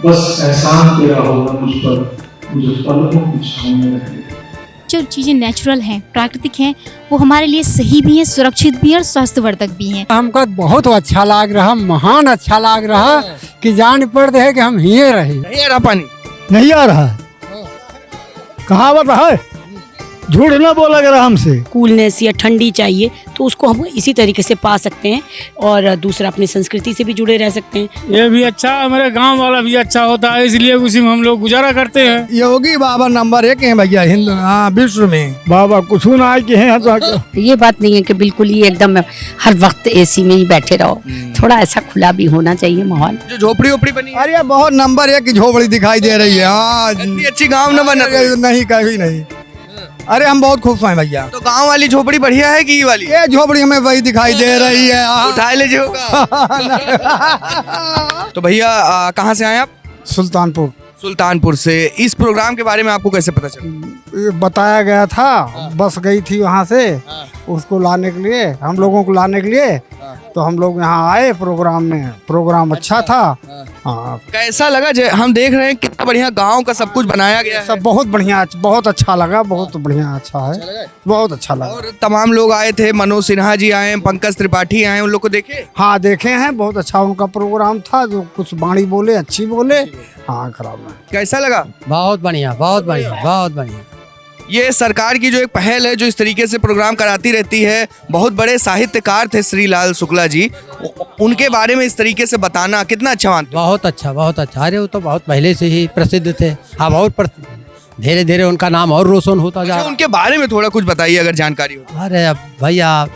बस एहसान तेरा होगा मुझ पर, मुझे पलकों की छाँव में रख ले। जो चीज़ें नेचुरल हैं, प्राकृतिक हैं, वो हमारे लिए सही भी हैं, सुरक्षित भी हैं और स्वास्थ्यवर्धक भी हैं। हमको बहुत अच्छा लग रहा, महान अच्छा लग रहा कि जान पड़ रहे कि हम ही रहे। नहीं आ रहा पानी? नहीं आ रहा है, कहावत है, झूठ ना बोला करा हमसे। कूलनेस या ठंडी चाहिए तो उसको हम इसी तरीके से पा सकते हैं और दूसरा अपनी संस्कृति से भी जुड़े रह सकते हैं। ये भी अच्छा, हमारे गांव वाला भी अच्छा होता है, इसलिए उसी में हम लोग गुजारा करते हैं। योगी बाबा नंबर 1 है भैया हिंदू विश्व में। बाबा कुछ ना आए कि हैं ये बात नहीं है कि बिल्कुल ही एकदम हर वक्त एसी में ही बैठे रहो, थोड़ा ऐसा खुला भी होना चाहिए माहौल। जो झोपड़ी ओपड़ी बनी है, अरे बहुत नंबर 1 की झोपड़ी दिखाई दे रही है। हाँ, इतनी अच्छी गांव न बना। नहीं कभी नहीं। अरे हम बहुत खुश हैं भैया। तो गांव वाली झोपड़ी बढ़िया है कि ये वाली? ये झोपड़ी हमें वही दिखाई दे रही है। उठा लीजिए। तो भैया कहाँ से आए आप? सुल्तानपुर। सुल्तानपुर से। इस प्रोग्राम के बारे में आपको कैसे पता चला? ये बताया गया था, बस गई थी वहाँ से उसको लाने के लिए, हम लोगों को लाने के लिए, तो हम लोग यहाँ आए प्रोग्राम में। प्रोग्राम अच्छा था। हाँ, कैसा लगा? हम देख रहे हैं कितना बढ़िया गांव का सब कुछ बनाया गया है। सब बहुत बढ़िया, बहुत अच्छा लगा, बहुत बढ़िया अच्छा है, बहुत अच्छा लगा। और तमाम लोग आए थे, मनोज सिन्हा जी आए, पंकज त्रिपाठी आए, उन लोग को देखे? हाँ देखे हैं, बहुत अच्छा उनका प्रोग्राम था, जो कुछ बाणी बोले अच्छी बोले। हाँ खराब नहीं। कैसा लगा? बहुत बढ़िया, बहुत बढ़िया, बहुत बढ़िया। ये सरकार की जो एक पहल है, जो इस तरीके से प्रोग्राम कराती रहती है। बहुत बड़े साहित्यकार थे श्री लाल शुक्ला जी, उनके बारे में इस तरीके से बताना कितना अच्छा मानते? बहुत अच्छा, बहुत अच्छा। अरे वो तो बहुत पहले से ही प्रसिद्ध थे, अब और धीरे धीरे उनका नाम और रोशन होता जा रहा। उनके बारे में थोड़ा कुछ बताइए अगर जानकारी हो। अरे अब भैया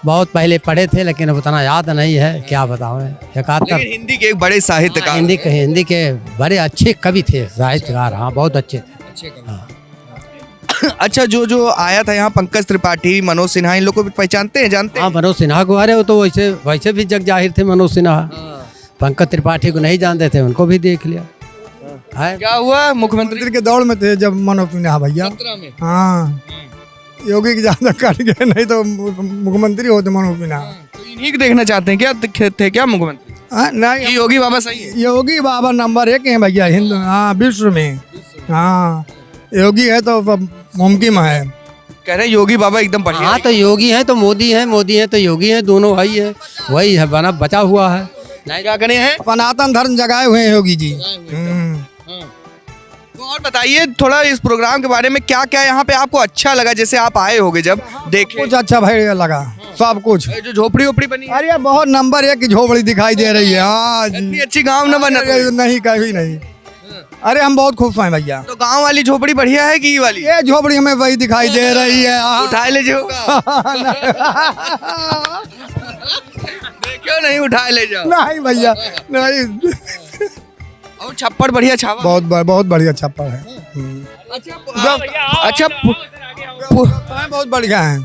बहुत पहले पढ़े थे, लेकिन अब उतना याद नहीं है, क्या बताऊँ। लेकिन हिंदी के एक बड़े साहित्यकार, हिंदी के बड़े अच्छे कवि थे, साहित्यकार। हाँ बहुत अच्छे थे। हाँ। अच्छा, जो आया था यहाँ पंकज त्रिपाठी, मनोज सिन्हा, इन लोगों को पहचानते हैं, जानते हैं? हाँ मनोज सिन्हा को, अरे वो तो वैसे भी जग जाहिर थे मनोज सिन्हा। पंकज त्रिपाठी को नहीं जानते थे, उनको भी देख लिया। क्या हुआ? मुख्यमंत्री के दौड़ में थे जब मनोज सिन्हा भैया। हाँ, योगी की ज्यादा कर गए, नहीं तो मुख्यमंत्री होते मनोज सिन्हा। तो इन्हीं को देखना चाहते हैं क्या? थे क्या मुख्यमंत्री? नहीं, योगी बाबा सही है। योगी बाबा नंबर 1 है भैया हिंदू विश्व में। हाँ, योगी है तो मुमकिन है। कह रहे योगी बाबा एकदम बढ़िया। हाँ तो योगी है तो मोदी है, मोदी है तो योगी है, दोनों भाई है, वही है, बना बचा हुआ है। नहीं क्या करे हैं? सनातन धर्म जगाए हुए हैं योगी जी। तो और बताइए थोड़ा इस प्रोग्राम के बारे में, क्या क्या यहाँ पे आपको अच्छा लगा? जैसे आप आए होगे जब देखे, कुछ अच्छा भाई लगा, सब कुछ। जो झोपड़ी ओपड़ी बनी है, अरे बहुत नंबर 1 की झोपड़ी दिखाई दे रही है। हाँ, इतनी अच्छी गांव न बना? नहीं कभी नहीं। अरे हम बहुत खुश हैं भैया। तो गांव वाली झोपड़ी बढ़िया है कि ये वाली? ये झोपड़ी हमें वही दिखाई दे रही है। उठा लीजिए। देखियो नहीं, उठा ले जाओ। नहीं भैया नहीं। और छप्पर बढ़िया छावा? बहुत बढ़िया छप्पर है। अच्छा बहुत बढ़िया है।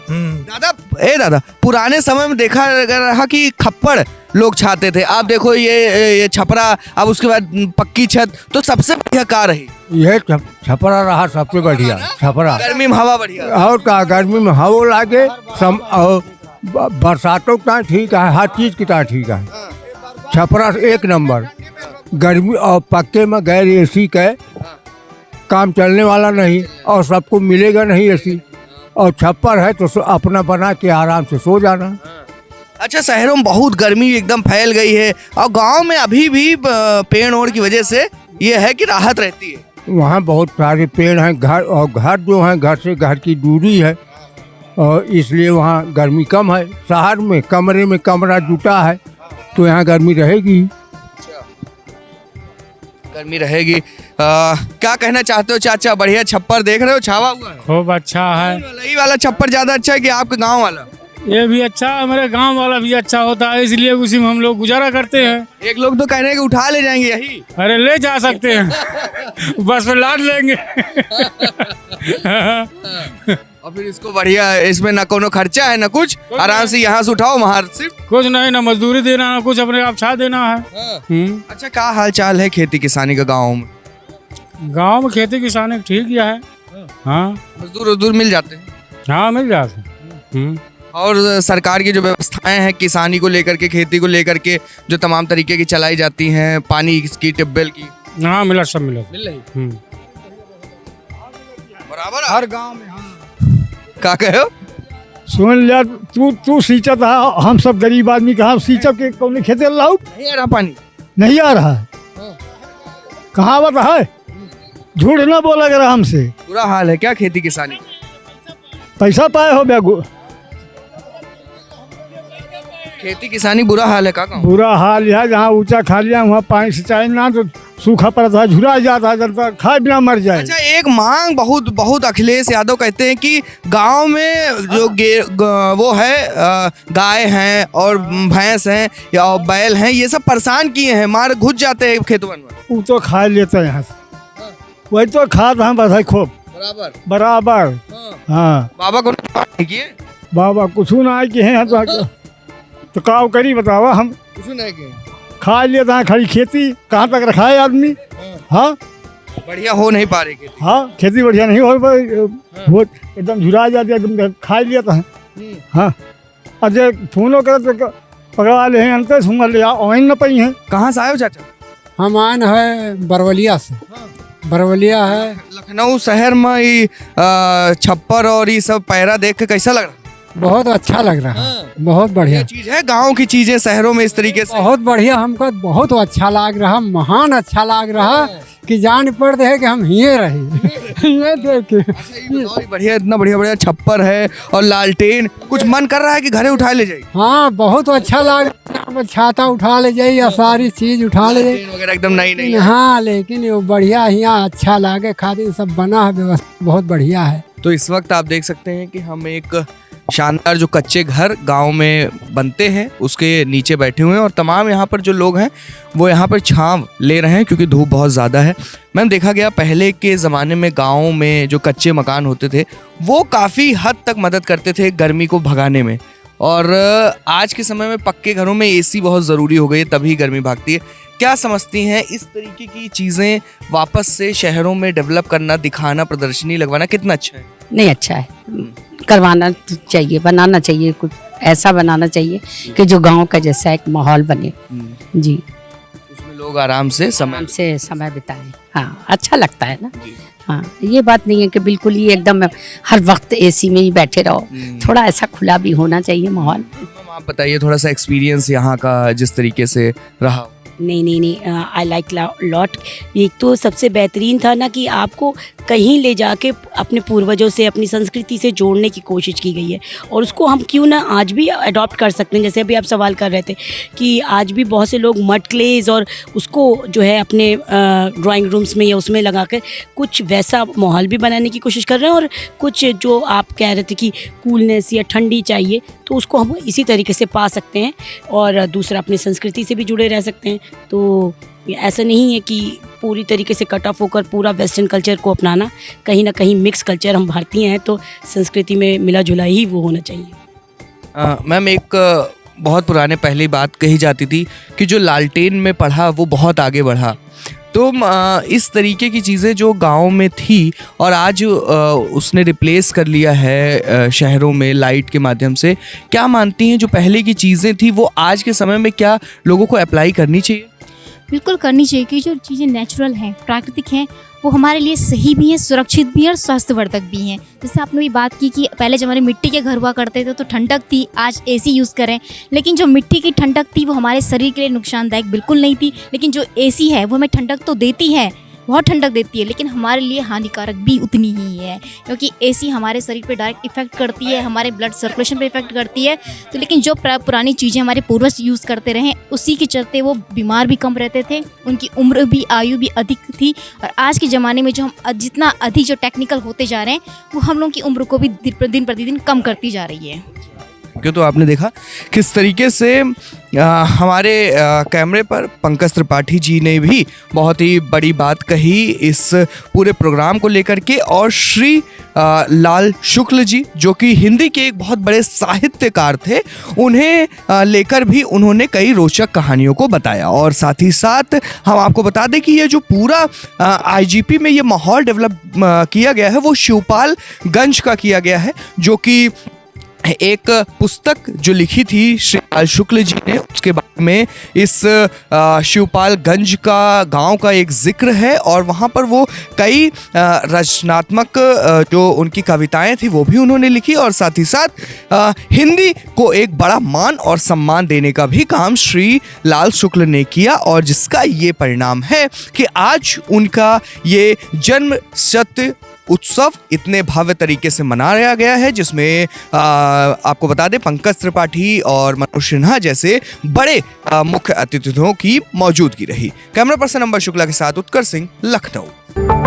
दादा पुराने समय में देखा रहा कि खप्पड़ लोग छाते थे, आप देखो ये छपरा, अब उसके बाद पक्की छत, तो सबसे बढ़िया कार है ये छपरा रहा, सबसे बढ़िया छपरा। गर्मी में हवा बढ़िया, और का गर्मी में हवा लागे, बरसातों का ठीक है, हर चीज की ठीक है। छपरा 1 नंबर। गर्मी और पक्के में गैर एसी के काम चलने वाला नहीं, और सबको मिलेगा नहीं एसी, और छप्पर है तो अपना बना के आराम से सो जाना। अच्छा, शहरों में बहुत गर्मी एकदम फैल गई है, और गांव में अभी भी पेड़ ओड़ की वजह से ये है कि राहत रहती है। वहाँ बहुत सारे पेड़ हैं, घर जो हैं, घर से घर की दूरी है, और इसलिए वहाँ गर्मी कम है। शहर में कमरे में कमरा जुटा है, तो यहाँ गर्मी रहेगी। गर्मी रहेगी। क्या कहना चाहते हो चाचा? बढ़िया छप्पर देख रहे हो, छावा हुआ है, खूब अच्छा है। यही वाला छप्पर ज्यादा अच्छा है कि आपके गांव वाला? ये भी अच्छा, हमारे गांव वाला भी अच्छा होता है, इसलिए उसी में हम लोग गुजारा करते हैं। एक लोग तो कह रहे हैं कि उठा ले जाएंगे यही। अरे ले जा सकते हैं, बस में लाद लेंगे। और फिर इसको बढ़िया, इसमें ना कोनो खर्चा है ना कुछ, आराम से यहाँ से उठाओ, वहाँ सिर्फ कुछ नहीं, ना मजदूरी देना, ना कुछ, अपने आप छा देना है। अच्छा, क्या हाल चाल है खेती किसानी का गाँव में? गांव में खेती किसानी ठीक है। हाँ, मजदूर मिल जाते हैं? हाँ मिल जाते हैं। और सरकार की जो व्यवस्थाएं हैं किसानी को लेकर के, खेती को लेकर के, जो तमाम तरीके की चलाई जाती हैं, पानी की, ट्यूबवेल की, हाँ मिला, सब मिला। मिल रही हम्म। बराबर हर गांव में क्या कहे हो? सुन लिया, तू सींचत है, हम सब गरीब आदमी कहाँ सींचब के कौन खेते लाऊ? नहीं आ रहा पानी। नहीं आ रहा है, कहावत है, झूठ ना बोला कर हमसे। बुरा हाल है क्या खेती किसानी? पैसा पाए हो बेगो, खेती किसानी बुरा हाल है का कहूं? बुरा हाल है। जहाँ ऊंचा खा लिया वहाँ पानी सिंचाई ना तो सूखा पड़ता है, झुरा जाता है, जनता खाए बिना मर जाए। अच्छा, एक मांग बहुत बहुत अखिलेश यादव कहते हैं कि गांव में जो वो है गाय हैं और भैंस हैं या बैल हैं, ये सब परेशान किए हैं, मार घुस जाते हैं खेतों में। वो तो खा लेते हैं यहाँ से, वही तो खाद हम बधाई खूब बराबर बराबर। हाँ बाबा को नहीं किए, बाबा कुछ ना आए कि हैं तो काव करी बतावा, हम कुछ नहीं किए, खा लेते हैं खड़ी खेती, कहाँ तक रखाए आदमी। हाँ बढ़िया हो नहीं पा रही खेती। हाँ खेती बढ़िया नहीं हो पाई, वो एकदम झुरा जाती है, एकदम खा लेते हैं। हाँ अजय फोनो कर तो पकड़ा ले हैं, अंतर सुंगर ले ऑइन न पाई हैं। कहाँ से आए हो चाचा? हम आन है बरवलिया से, बरवलिया है। लखनऊ शहर में ये छप्पर और ये सब पैरा देख के कैसा लग रहा? बहुत अच्छा लग रहा है, बहुत बढ़िया ये चीज है, गांव की चीजें शहरों में इस तरीके से बहुत बढ़िया, हमको बहुत अच्छा लग रहा, महान अच्छा लग रहा कि जान पड़ते है कि हम हिये रहे ये देख के। ये बढ़िया, इतना बढ़िया बढ़िया छप्पर है और लालटेन, कुछ मन कर रहा है कि घरे उठा ले जाए। हाँ बहुत अच्छा लग रहा, छाता उठा ले जाइए या सारी चीज उठा ले जाइए। वगैरह एकदम नई नई। हाँ लेकिन वो बढ़िया यहाँ अच्छा लागे, खातिर सब बना है, व्यवस्था बहुत बढ़िया है। तो इस वक्त आप देख सकते हैं कि हम एक शानदार जो कच्चे घर गांव में बनते हैं उसके नीचे बैठे हुए हैं और तमाम यहाँ पर जो लोग हैं वो यहाँ पर छांव ले रहे हैं क्योंकि धूप बहुत ज़्यादा है। मैम देखा गया पहले के ज़माने में गाँव में जो कच्चे मकान होते थे वो काफ़ी हद तक मदद करते थे गर्मी को भगाने में, और आज के समय में पक्के घरों में एसी बहुत ज़रूरी हो गई है, तभी गर्मी भागती है। क्या समझती हैं इस तरीके की चीज़ें वापस से शहरों में डेवलप करना, दिखाना, प्रदर्शनी लगवाना कितना अच्छा है? नहीं अच्छा है, करवाना चाहिए, बनाना चाहिए, कुछ ऐसा बनाना चाहिए कि जो गांव का जैसा एक माहौल बने। जी उसमें लोग आराम से समय बिताएं। हाँ अच्छा लगता है ना। हाँ ये बात नहीं है कि बिल्कुल ही एकदम हर वक्त एसी में ही बैठे रहो, थोड़ा ऐसा खुला भी होना चाहिए माहौल। आप बताइए थोड़ा सा एक्सपीरियंस यहाँ का जिस तरीके से रहा। नहीं आई लाइक लॉट। एक तो सबसे बेहतरीन था ना कि आपको कहीं ले जाके अपने पूर्वजों से, अपनी संस्कृति से जोड़ने की कोशिश की गई है और उसको हम क्यों ना आज भी अडॉप्ट कर सकते हैं। जैसे अभी आप सवाल कर रहे थे कि आज भी बहुत से लोग मड क्लेज और उसको जो है अपने ड्राइंग रूम्स में या उसमें लगा कर कुछ वैसा माहौल भी बनाने की कोशिश कर रहे हैं, और कुछ जो आप कह रहे थे कि कूलनेस या ठंडी चाहिए तो उसको हम इसी तरीके से पा सकते हैं, और दूसरा अपनी संस्कृति से भी जुड़े रह सकते हैं। तो ऐसा नहीं है कि पूरी तरीके से कट ऑफ होकर पूरा वेस्टर्न कल्चर को अपनाना, कहीं ना कहीं मिक्स कल्चर, हम भारतीय हैं तो संस्कृति में मिला जुला ही वो होना चाहिए। मैम एक बहुत पुराने पहले बात कही जाती थी कि जो लालटेन में पढ़ा वो बहुत आगे बढ़ा, तो इस तरीके की चीज़ें जो गांव में थी और आज उसने रिप्लेस कर लिया है शहरों में लाइट के माध्यम से, क्या मानती हैं जो पहले की चीज़ें थी वो आज के समय में क्या लोगों को अप्लाई करनी चाहिए? बिल्कुल करनी चाहिए कि जो चीज़ें नेचुरल हैं, प्राकृतिक हैं, वो हमारे लिए सही भी हैं, सुरक्षित भी हैं और स्वास्थ्यवर्धक भी हैं। जैसे आपने भी बात की कि पहले ज़माने में मिट्टी के घर हुआ करते थे तो ठंडक थी, आज एसी यूज़ करें, लेकिन जो मिट्टी की ठंडक थी वो हमारे शरीर के लिए नुकसानदायक बिल्कुल नहीं थी। लेकिन जो एसी है वो हमें ठंडक तो देती है, बहुत ठंडक देती है, लेकिन हमारे लिए हानिकारक भी उतनी ही है, क्योंकि एसी हमारे शरीर पे डायरेक्ट इफेक्ट करती है, हमारे ब्लड सर्कुलेशन पे इफेक्ट करती है। तो लेकिन जो पुरानी चीज़ें हमारे पूर्वज यूज़ करते रहे उसी के चलते वो बीमार भी कम रहते थे, उनकी उम्र भी, आयु भी अधिक थी। और आज के ज़माने में जो हम जितना अधिक जो टेक्निकल होते जा रहे हैं वो हम लोगों की उम्र को भी दिन प्रतिदिन कम करती जा रही है। क्यों तो आपने देखा किस तरीके से हमारे कैमरे पर पंकज त्रिपाठी जी ने भी बहुत ही बड़ी बात कही इस पूरे प्रोग्राम को लेकर के, और श्री लाल शुक्ल जी जो कि हिंदी के एक बहुत बड़े साहित्यकार थे, उन्हें लेकर भी उन्होंने कई रोचक कहानियों को बताया। और साथ ही साथ हम आपको बता दें कि ये जो पूरा आईजीपी में ये माहौल डेवलप किया गया है वो शिवपाल गंज का किया गया है, जो कि एक पुस्तक जो लिखी थी श्रीपाल शुक्ल जी ने, उसके बारे में इस शिवपालगंज का गांव का एक जिक्र है और वहाँ पर वो कई रचनात्मक जो उनकी कविताएं थी वो भी उन्होंने लिखी और साथ ही साथ हिंदी को एक बड़ा मान और सम्मान देने का भी काम श्री लाल शुक्ल ने किया और जिसका ये परिणाम है कि आज उनका ये जन्म शत उत्सव इतने भव्य तरीके से मनाया गया है, जिसमें आपको बता दें पंकज त्रिपाठी और मनोज सिन्हा जैसे बड़े मुख्य अतिथियों की मौजूदगी रही। कैमरा पर्सन अंबर शुक्ला के साथ उत्कर्ष सिंह, लखनऊ।